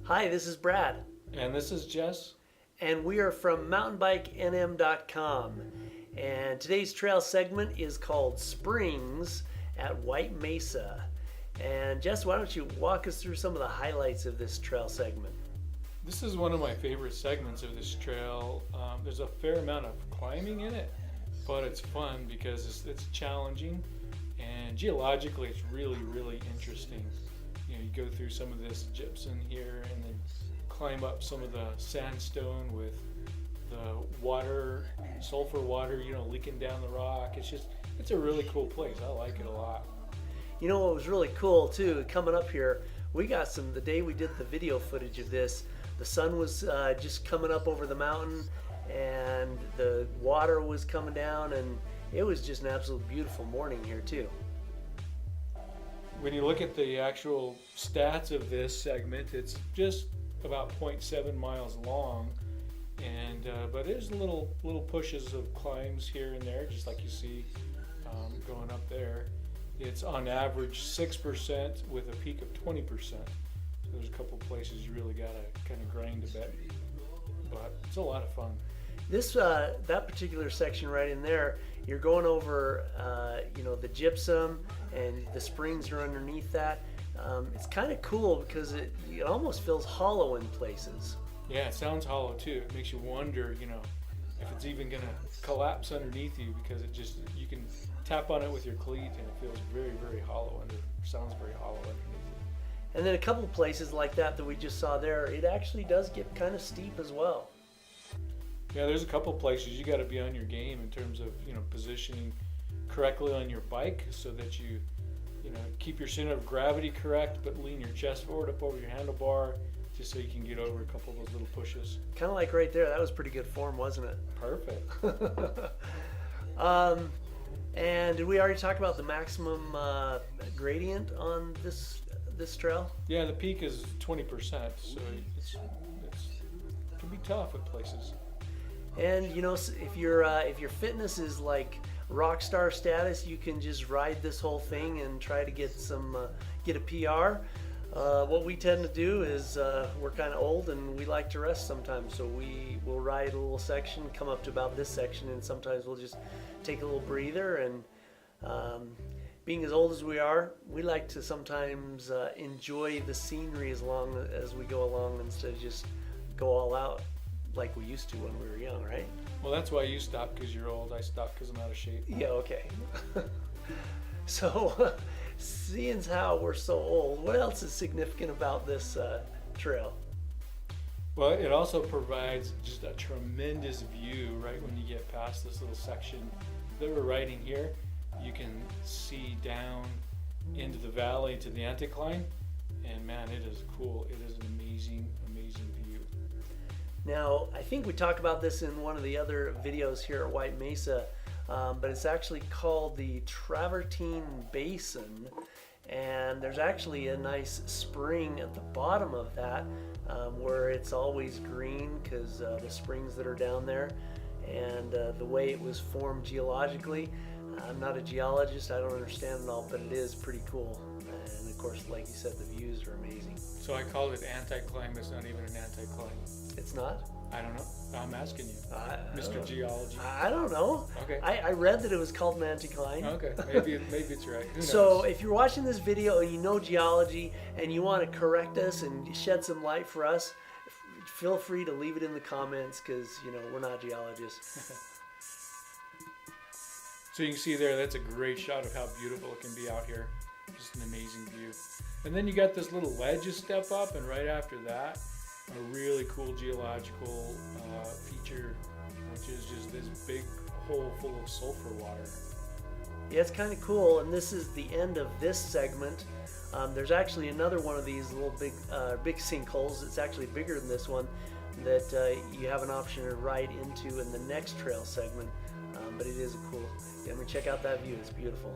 Hi, this is Brad, And this is Jess. and we are from mountainbikenm.com. And today's trail segment is called Springs at White Mesa. And Jess, why don't you walk us through some of the highlights of this trail segment? This is one of my favorite segments of this trail. There's a fair amount of climbing in it, but it's fun because it's challenging, and geologically it's really interesting. You know, you go through some of this gypsum here and then climb up some of the sandstone with the water, sulfur water, leaking down the rock. It's a really cool place. I like it a lot. You know what was really cool too, coming up here, we got the day we did the video footage of this, the sun was just coming up over the mountain and the water was coming down, and it was just an absolute beautiful morning here too. When you look at the actual stats of this segment, it's just about 0.7 miles long, and but there's little pushes of climbs here and there, just like you see going up there. It's on average 6% with a peak of 20%. So there's a couple places you really gotta kind of grind a bit, but it's a lot of fun. This that particular section right in there, you're going over the gypsum, and the springs are underneath that. It's kind of cool because it almost feels hollow in places. Yeah, it sounds hollow too. It makes you wonder, if it's even gonna collapse underneath you, because you can tap on it with your cleat and it feels very hollow sounds very hollow underneath you. And then a couple places like that we just saw there, it actually does get kind of steep as well. Yeah, there's a couple places you got to be on your game in terms of positioning correctly on your bike, so that you keep your center of gravity correct, but lean your chest forward up over your handlebar, just so you can get over a couple of those little pushes. Kind of like right there, that was pretty good form, wasn't it? Perfect. And did we already talk about the maximum gradient on this trail? Yeah, the peak is 20%, so it can be tough at places. And if your fitness is like rock star status, you can just ride this whole thing and try to get a PR. What we tend to do is we're kind of old and we like to rest sometimes, so we will ride a little section, come up to about this section, and sometimes we'll just take a little breather. And being as old as we are, we like to sometimes enjoy the scenery as long as we go along, instead of just go all out like we used to when we were young, right? Well, that's why you stopped, because you're old. I stopped because I'm out of shape. Yeah, okay. So, seeing as how we're so old, what else is significant about this trail? Well, it also provides just a tremendous view right when you get past this little section that we're riding here. You can see down into the valley to the anticline, and man, it is cool. It is an amazing view. Now, I think we talked about this in one of the other videos here at White Mesa, but it's actually called the Travertine Basin, and there's actually a nice spring at the bottom of that where it's always green because the springs that are down there, and the way it was formed geologically. I'm not a geologist, I don't understand it all, but it is pretty cool. And of course, like you said, the views are amazing. So I called it anticline, but it's not even an anticline. It's not? I don't know. I'm asking you, Mr. Geology. I don't know. Okay. I read that it was called an anticline. Okay, maybe it's right. Who knows? So if you're watching this video and you know geology and you want to correct us and shed some light for us, feel free to leave it in the comments, because we're not geologists. So you can see there, that's a great shot of how beautiful it can be out here. Just an amazing view. And then you got this little ledge you step up, and right after that, a really cool geological feature, which is just this big hole full of sulfur water. Yeah, it's kind of cool, and this is the end of this segment. There's actually another one of these little big sinkholes. It's actually bigger than this one, that you have an option to ride into in the next trail segment. But it is cool. Yeah, I mean, check out that view. It's beautiful.